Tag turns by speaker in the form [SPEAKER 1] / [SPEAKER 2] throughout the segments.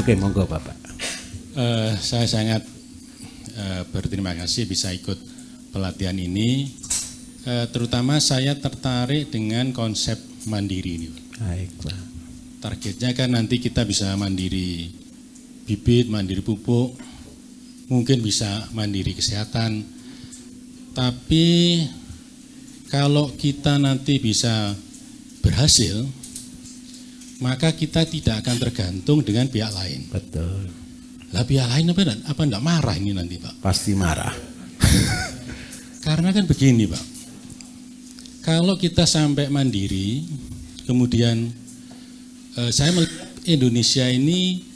[SPEAKER 1] Oke, monggo Bapak.
[SPEAKER 2] Saya sangat berterima kasih bisa ikut pelatihan ini. Terutama saya tertarik dengan konsep mandiri ini.
[SPEAKER 1] Baiklah.
[SPEAKER 2] Targetnya kan nanti kita bisa mandiri bibit, mandiri pupuk, mungkin bisa mandiri kesehatan. Tapi kalau kita nanti bisa berhasil, maka kita tidak akan tergantung dengan pihak lain.
[SPEAKER 1] Betul.
[SPEAKER 2] Lah pihak lain apa enggak marah ini nanti, Pak?
[SPEAKER 1] Pasti marah.
[SPEAKER 2] Karena kan begini, Pak. Kalau kita sampai mandiri, kemudian saya melihat Indonesia ini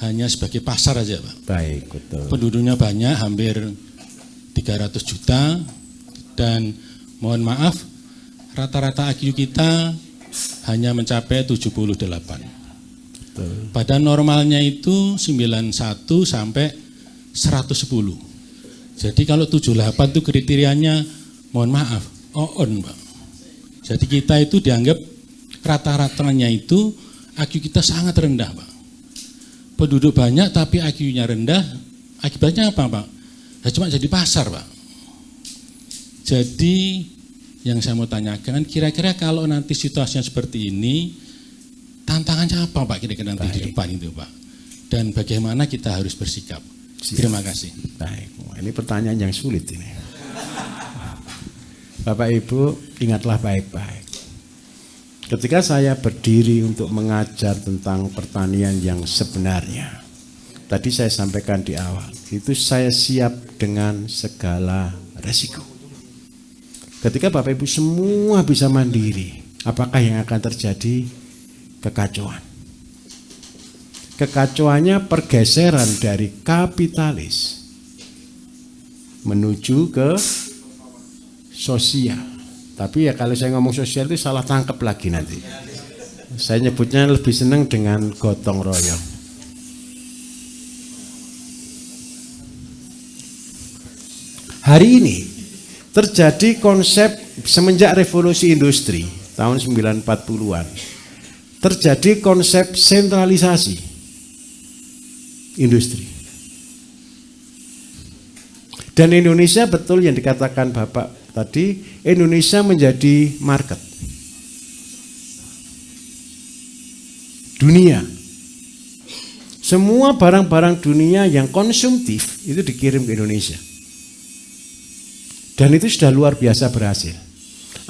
[SPEAKER 2] hanya sebagai pasar aja, Pak.
[SPEAKER 1] Baik, betul.
[SPEAKER 2] Penduduknya banyak, hampir 300 juta, dan mohon maaf, rata-rata IQ kita hanya mencapai 78.
[SPEAKER 1] Betul.
[SPEAKER 2] Pada normalnya itu 91 sampai 110. Jadi kalau 78 itu kriterianya, mohon maaf, on, Pak. Jadi kita itu dianggap rata-ratanya itu IQ kita sangat rendah, Pak. Penduduk banyak tapi IQ-nya rendah, akibatnya apa, Pak? Ya cuma jadi pasar, Pak. Jadi yang saya mau tanyakan, kira-kira kalau nanti situasinya seperti ini, tantangannya apa, Pak, kira-kira nanti di depan itu, Pak? Dan bagaimana kita harus bersikap? Terima kasih.
[SPEAKER 1] Baik, ini pertanyaan yang sulit ini. Bapak Ibu, ingatlah baik-baik. Ketika saya berdiri untuk mengajar tentang pertanian yang sebenarnya, tadi saya sampaikan di awal, itu saya siap dengan segala resiko. Ketika Bapak Ibu semua bisa mandiri, apakah yang akan terjadi? Kekacauan. Kekacauannya pergeseran dari kapitalis menuju ke sosial. Tapi ya kalau saya ngomong sosial itu salah tangkap lagi nanti. Saya nyebutnya lebih senang dengan gotong royong. Hari ini terjadi konsep semenjak revolusi industri tahun 1940-an. Terjadi konsep sentralisasi industri. Dan Indonesia betul yang dikatakan Bapak tadi, Indonesia menjadi market dunia. Semua barang-barang dunia yang konsumtif itu dikirim ke Indonesia. Dan itu sudah luar biasa berhasil.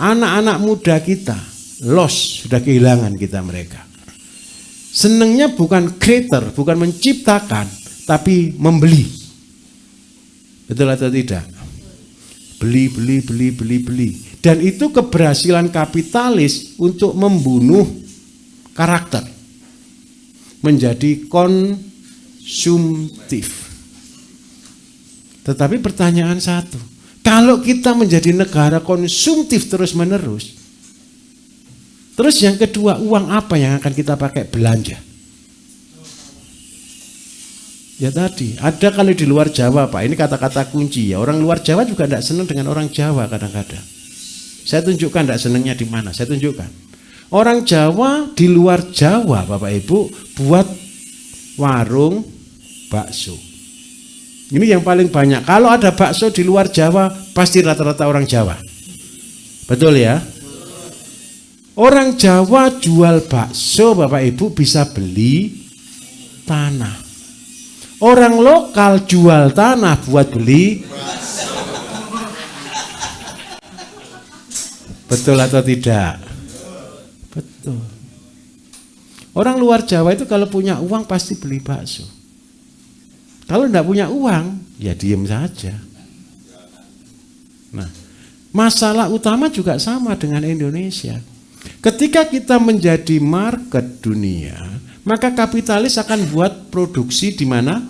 [SPEAKER 1] Anak-anak muda kita lost, sudah kehilangan kita mereka. Senangnya bukan creator, bukan menciptakan, tapi membeli. Betul atau tidak? Beli. Dan itu keberhasilan kapitalis untuk membunuh karakter. Menjadi konsumtif. Tetapi pertanyaan satu, kalau kita menjadi negara konsumtif terus-menerus, terus yang kedua, uang apa yang akan kita pakai belanja? Ya tadi, ada kali di luar Jawa, Pak, ini kata-kata kunci ya. Orang luar Jawa juga tidak senang dengan orang Jawa kadang-kadang. Saya tunjukkan tidak senangnya di mana, saya tunjukkan. Orang Jawa di luar Jawa, Bapak Ibu, buat warung bakso. Ini yang paling banyak. Kalau ada bakso di luar Jawa, pasti rata-rata orang Jawa. Betul ya? Orang Jawa jual bakso, Bapak Ibu, bisa beli tanah. Orang lokal jual tanah buat beli. Betul atau tidak? Betul. Orang luar Jawa itu kalau punya uang pasti beli bakso. Kalau tidak punya uang, ya diem saja. Nah, masalah utama juga sama dengan Indonesia. Ketika kita menjadi market dunia, maka kapitalis akan buat produksi di mana?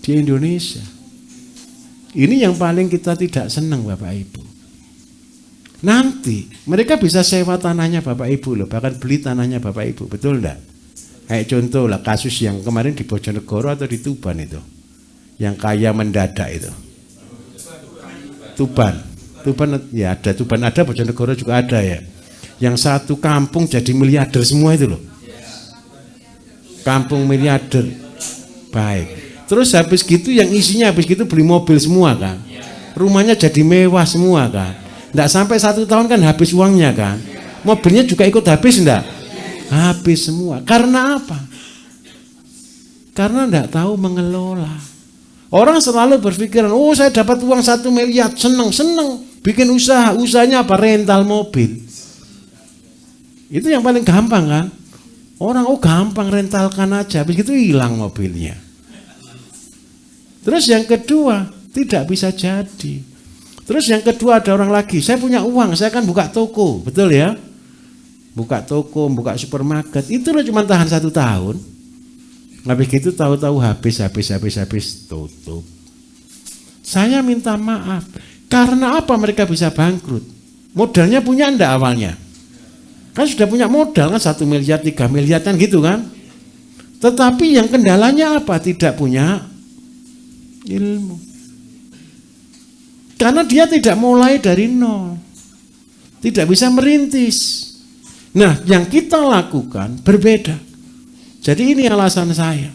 [SPEAKER 1] Di Indonesia. Ini yang paling kita tidak senang, Bapak Ibu. Nanti mereka bisa sewa tanahnya Bapak Ibu loh, bahkan beli tanahnya Bapak Ibu, betul enggak? Kayak contoh lah kasus yang kemarin di Bojonegoro atau di Tuban itu, yang kaya mendadak itu. Tuban ya ada, Tuban ada, Bojonegoro juga ada ya. Yang satu kampung jadi miliarder semua itu loh. Kampung miliarder. Baik. Terus habis gitu yang isinya habis gitu beli mobil semua kan. Rumahnya jadi mewah semua kan. Nggak sampai 1 tahun kan habis uangnya kan. Mobilnya juga ikut habis enggak? Habis semua. Karena apa? Karena enggak tahu mengelola. Orang selalu berpikiran, oh saya dapat uang 1 miliar, seneng. Bikin usaha, usahanya apa? Rental mobil. Itu yang paling gampang kan? Orang, oh gampang rentalkan aja, begitu hilang mobilnya. Terus yang kedua, tidak bisa jadi. Terus yang kedua ada orang lagi, saya punya uang, saya kan buka toko, betul ya? Buka toko, buka supermarket, itu loh cuma tahan 1 tahun. Habis gitu tahu-tahu habis, tutup. Saya minta maaf, karena apa mereka bisa bangkrut? Modalnya punya enggak awalnya? Kan sudah punya modal kan 1 miliar, 3 miliar kan gitu kan. Tetapi yang kendalanya apa? Tidak punya ilmu. Karena dia tidak mulai dari nol. Tidak bisa merintis. Nah yang kita lakukan berbeda. Jadi ini alasan saya.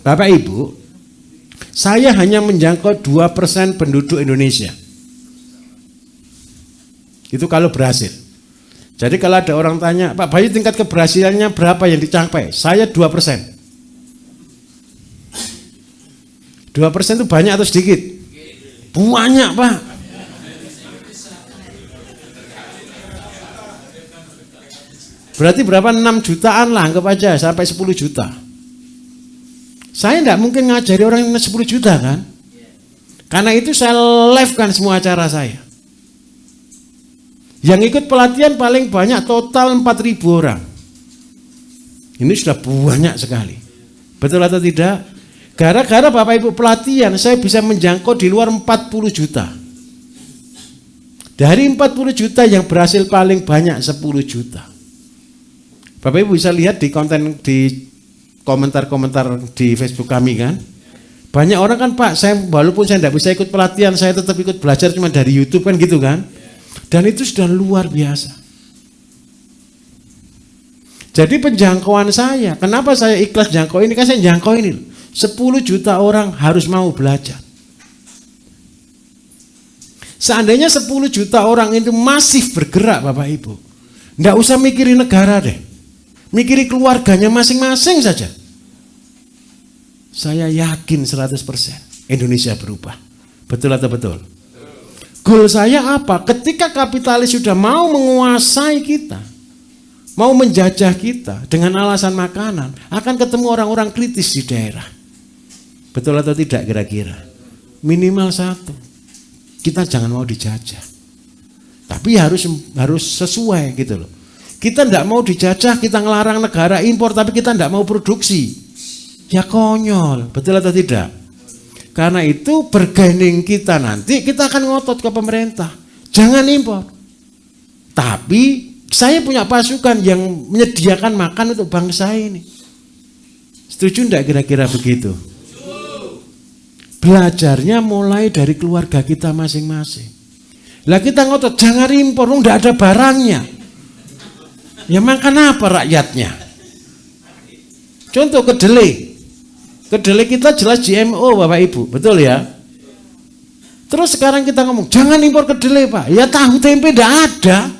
[SPEAKER 1] Bapak Ibu, saya hanya menjangkau 2% penduduk Indonesia. Itu kalau berhasil. Jadi kalau ada orang tanya, Pak Bayu tingkat keberhasilannya berapa yang dicapai? Saya 2%. 2% itu banyak atau sedikit? Banyak Pak. Berarti berapa? 6 jutaan lah, anggap aja sampai 10 juta. Saya tidak mungkin ngajari orang 10 juta kan? Karena itu saya live kan semua acara saya. Yang ikut pelatihan paling banyak total 4.000 orang. Ini sudah banyak sekali. Betul atau tidak? Gara-gara Bapak Ibu pelatihan saya bisa menjangkau di luar 40 juta. Dari 40 juta yang berhasil paling banyak 10 juta. Bapak Ibu bisa lihat di konten, di komentar-komentar di Facebook kami kan. Banyak orang kan, Pak, saya walaupun saya tidak bisa ikut pelatihan, saya tetap ikut belajar cuma dari YouTube kan gitu kan. Dan itu sudah luar biasa. Jadi penjangkauan saya, kenapa saya ikhlas jangkau ini? Kan saya jangkau ini 10 juta orang harus mau belajar. Seandainya 10 juta orang itu masif bergerak Bapak Ibu, enggak usah mikirin negara deh, mikirin keluarganya masing-masing saja. Saya yakin 100% Indonesia berubah. Betul atau betul? Goal saya apa? Ketika kapitalis sudah mau menguasai kita, mau menjajah kita dengan alasan makanan, akan ketemu orang-orang kritis di daerah. Betul atau tidak kira-kira? Minimal 1, kita jangan mau dijajah. Tapi harus sesuai gitu loh. Kita tidak mau dijajah, kita ngelarang negara impor, tapi kita tidak mau produksi. Ya konyol, betul atau tidak? Karena itu bergaining kita nanti, kita akan ngotot ke pemerintah. Jangan impor. Tapi saya punya pasukan yang menyediakan makan untuk bangsa ini. Setuju enggak kira-kira begitu? Belajarnya mulai dari keluarga kita masing-masing. Lah kita ngotot, jangan impor, enggak ada barangnya. Ya makan apa rakyatnya? Contoh kedelai. Kedelai kita jelas GMO Bapak Ibu, betul ya? Terus sekarang kita ngomong, jangan impor kedelai Pak. Ya tahu tempe tidak ada.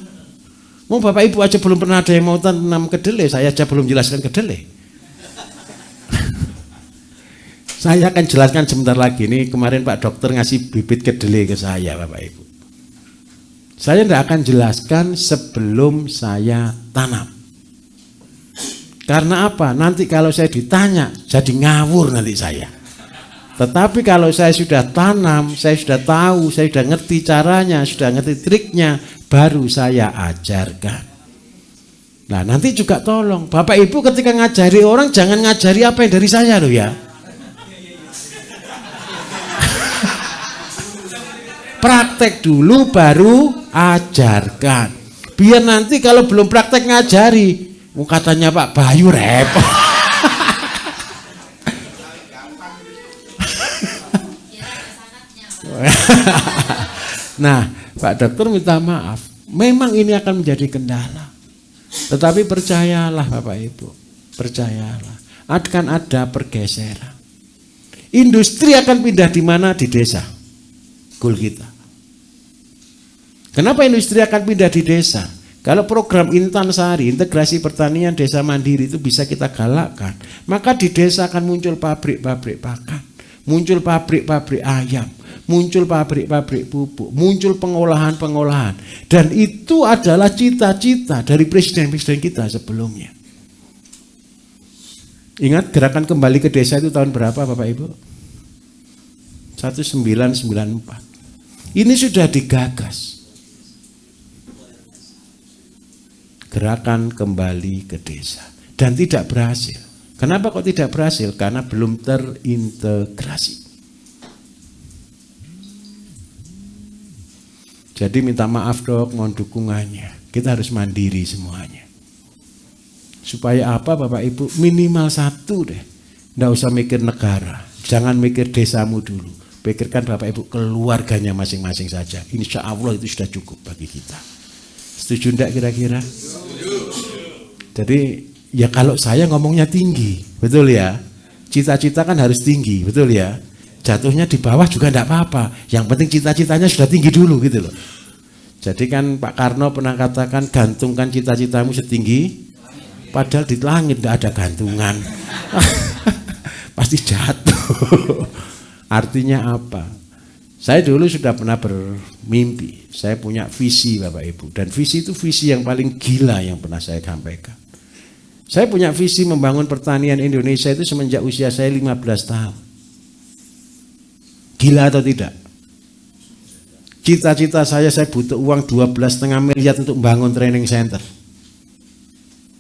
[SPEAKER 1] Mau Bapak Ibu aja belum pernah ada yang mau tanam kedelai, saya aja belum jelaskan kedelai. Saya akan jelaskan sebentar lagi. Ini kemarin Pak Dokter ngasih bibit kedelai ke saya Bapak Ibu. Saya tidak akan jelaskan sebelum saya tanam. Karena apa? Nanti kalau saya ditanya jadi ngawur nanti saya. Tetapi kalau saya sudah tanam, saya sudah tahu, saya sudah ngerti caranya, sudah ngerti triknya, baru saya ajarkan. Nah nanti juga tolong Bapak Ibu ketika ngajari orang jangan ngajari apa yang dari saya loh ya. Praktek dulu baru ajarkan. Biar nanti kalau belum praktek ngajari, katanya Pak Bayu repot. Nah, Pak Dokter minta maaf. Memang ini akan menjadi kendala. Tetapi percayalah Bapak Ibu, percayalah. akan ada pergeseran. Industri akan pindah di mana? Di desa. Goal kita. Kenapa industri akan pindah di desa? Kalau program Intansari, integrasi pertanian desa mandiri itu bisa kita galakkan, maka di desa akan muncul pabrik-pabrik pakan, muncul pabrik-pabrik ayam, muncul pabrik-pabrik pupuk, muncul pengolahan-pengolahan. Dan itu adalah cita-cita dari presiden-presiden kita sebelumnya. Ingat gerakan kembali ke desa itu tahun berapa Bapak Ibu? 1994. Ini sudah digagas. Gerakan kembali ke desa. Dan tidak berhasil. Kenapa kok tidak berhasil? Karena belum terintegrasi. Jadi minta maaf dok, mohon dukungannya. Kita harus mandiri semuanya. Supaya apa Bapak Ibu? Minimal satu deh. Nggak usah mikir negara. Jangan mikir desamu dulu. Pikirkan Bapak Ibu keluarganya masing-masing saja. Insya Allah itu sudah cukup bagi kita. Setuju enggak kira-kira? Jadi ya kalau saya ngomongnya tinggi, betul ya? Cita-cita kan harus tinggi, betul ya? Jatuhnya di bawah juga enggak apa-apa. Yang penting cita-citanya sudah tinggi dulu gitu loh. Jadi kan Pak Karno pernah katakan gantungkan cita-citamu setinggi, padahal di langit enggak ada gantungan. Pasti jatuh. Artinya apa? Saya dulu sudah pernah bermimpi, saya punya visi Bapak Ibu. Dan visi itu visi yang paling gila yang pernah saya sampaikan. Saya punya visi membangun pertanian Indonesia itu semenjak usia saya 15 tahun. Gila atau tidak? Cita-cita saya butuh uang 12,5 miliar untuk membangun training center.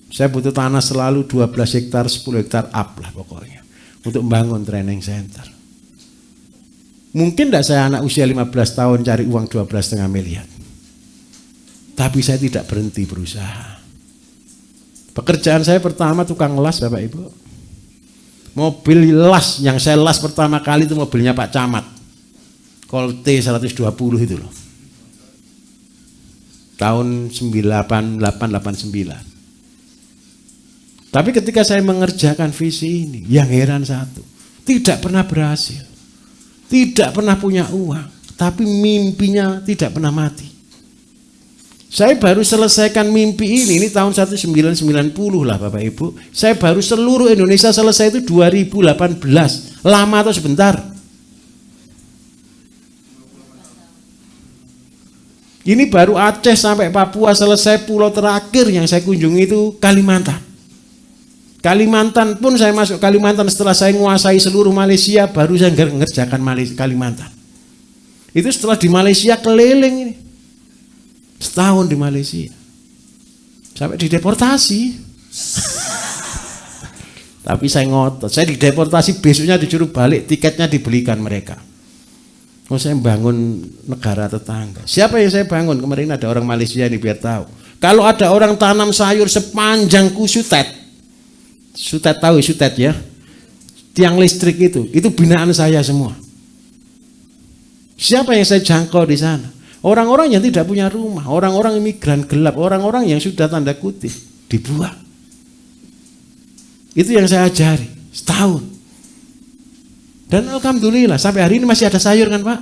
[SPEAKER 1] Saya butuh tanah selalu 12 hektar, 10 hektar up lah pokoknya. Untuk membangun training center. Mungkin tidak saya anak usia 15 tahun cari uang 12,5 miliar. Tapi saya tidak berhenti berusaha. Pekerjaan saya pertama tukang las Bapak Ibu. Mobil las yang saya las pertama kali itu mobilnya Pak Camat. Colt T120 itu loh. Tahun 98-89. Tapi ketika saya mengerjakan visi ini, yang heran satu, tidak pernah berhasil. Tidak pernah punya uang, tapi mimpinya tidak pernah mati. Saya baru selesaikan mimpi ini tahun 1990 lah Bapak Ibu. Saya baru seluruh Indonesia selesai itu 2018. Lama atau sebentar? Ini baru Aceh sampai Papua selesai, pulau terakhir yang saya kunjungi itu Kalimantan. Kalimantan pun saya masuk Kalimantan setelah saya menguasai seluruh Malaysia, baru saya ngerjakan Kalimantan. Itu setelah di Malaysia keliling ini. Setahun di Malaysia. Sampai dideportasi. Tapi saya ngotot, saya dideportasi besoknya disuruh balik, tiketnya dibelikan mereka. Oh saya bangun negara tetangga. Siapa yang saya bangun? Kemarin ada orang Malaysia ini biar tahu. Kalau ada orang tanam sayur sepanjang Sutet. Sutet tahu Sutet ya, tiang listrik itu binaan saya semua. Siapa yang saya jangkau di sana? Orang-orang yang tidak punya rumah, orang-orang imigran gelap, orang-orang yang sudah tanda kutip dibuang. Itu yang saya ajari setahun. Dan alhamdulillah sampai hari ini masih ada sayur kan Pak?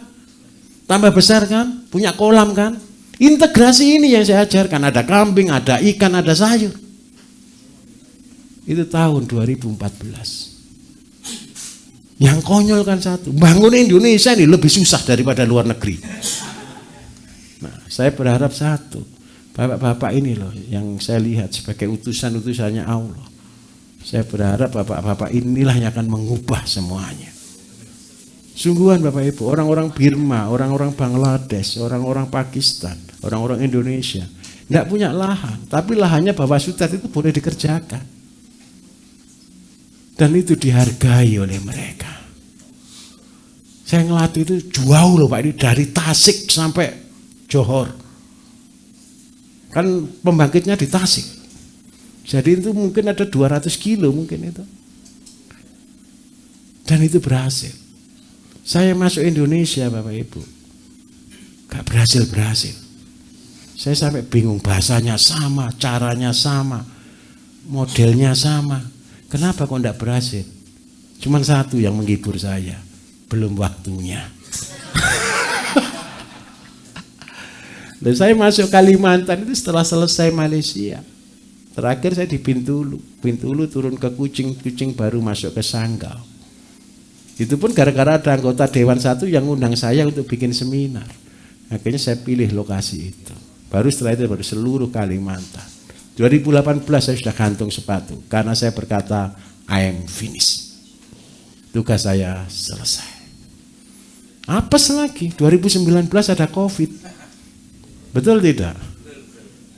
[SPEAKER 1] Tambah besar kan? Punya kolam kan? Integrasi ini yang saya ajarkan, ada kambing, ada ikan, ada sayur. Itu tahun 2014. Yang konyol kan satu, bangun Indonesia ini lebih susah daripada luar negeri. Nah, saya berharap satu, bapak-bapak ini loh yang saya lihat sebagai utusan-utusannya Allah. Saya berharap bapak-bapak inilah yang akan mengubah semuanya. Sungguhan Bapak Ibu, orang-orang Birma, orang-orang Bangladesh, orang-orang Pakistan, orang-orang Indonesia tidak punya lahan, tapi lahannya bawah Sutet itu boleh dikerjakan. Dan itu dihargai oleh mereka. Saya ngelatih itu jauh loh Pak, ini dari Tasik sampai Johor. Kan pembangkitnya di Tasik. Jadi itu mungkin ada 200 kilo mungkin itu. Dan itu berhasil. Saya masuk Indonesia Bapak Ibu. Gak berhasil. Saya sampai bingung, bahasanya sama, caranya sama, modelnya sama. Kenapa kok enggak berhasil? Cuman satu yang menghibur saya, belum waktunya. Dan saya masuk Kalimantan itu setelah selesai Malaysia. Terakhir saya di Bintulu turun ke Kucing baru masuk ke Sanggau. Itu pun gara-gara ada anggota Dewan 1 yang undang saya untuk bikin seminar. Akhirnya saya pilih lokasi itu. Baru setelah itu baru seluruh Kalimantan. 2018 saya sudah gantung sepatu karena saya berkata I am finished. Tugas saya selesai. Apes lagi 2019 ada Covid. Betul tidak?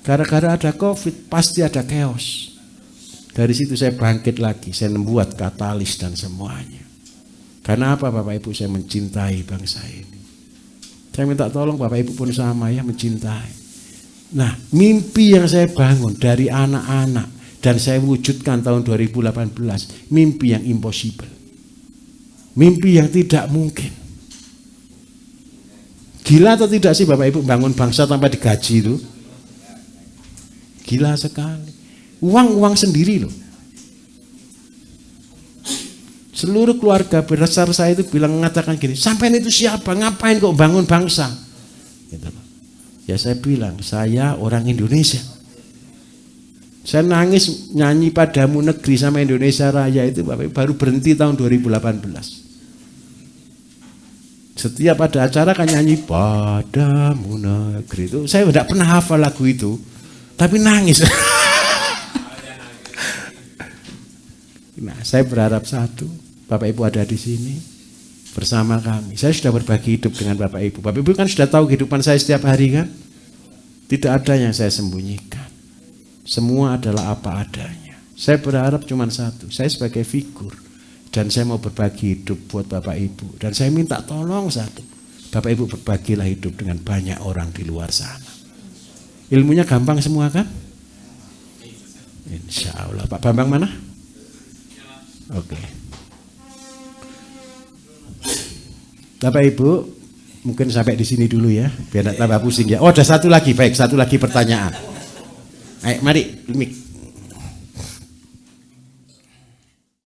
[SPEAKER 1] Gara-gara ada Covid pasti ada chaos. Dari situ saya bangkit lagi, saya membuat katalis dan semuanya. Karena apa Bapak Ibu, saya mencintai bangsa ini. Saya minta tolong Bapak Ibu pun sama ya, mencintai. Nah, mimpi yang saya bangun dari anak-anak dan saya wujudkan tahun 2018, mimpi yang impossible. Mimpi yang tidak mungkin. Gila atau tidak sih Bapak Ibu bangun bangsa tanpa digaji itu? Gila sekali. Uang sendiri loh. Seluruh keluarga besar saya itu mengatakan gini, sampean itu siapa? Ngapain kok bangun bangsa? Gitu. Ya saya bilang, saya orang Indonesia. Saya nangis nyanyi Padamu Negeri sama Indonesia Raya itu Bapak Ibu baru berhenti tahun 2018. Setiap ada acara kan nyanyi Padamu Negeri itu. Saya tidak pernah hafal lagu itu, tapi nangis. Nah, saya berharap satu, Bapak Ibu ada di sini bersama kami. Saya sudah berbagi hidup dengan Bapak Ibu. Bapak Ibu kan sudah tahu kehidupan saya setiap hari kan? Tidak ada yang saya sembunyikan. Semua adalah apa adanya. Saya berharap cuma satu, saya sebagai figur. Dan saya mau berbagi hidup buat Bapak Ibu. Dan saya minta tolong satu. Bapak Ibu berbagilah hidup dengan banyak orang di luar sana. Ilmunya gampang semua kan? Insya Allah. Pak Bambang mana? Oke. Bapak Ibu, mungkin sampai di sini dulu ya. Biar tidak tambah pusing ya. Oh ada satu lagi, baik. Satu lagi pertanyaan. Ayo mari, mic.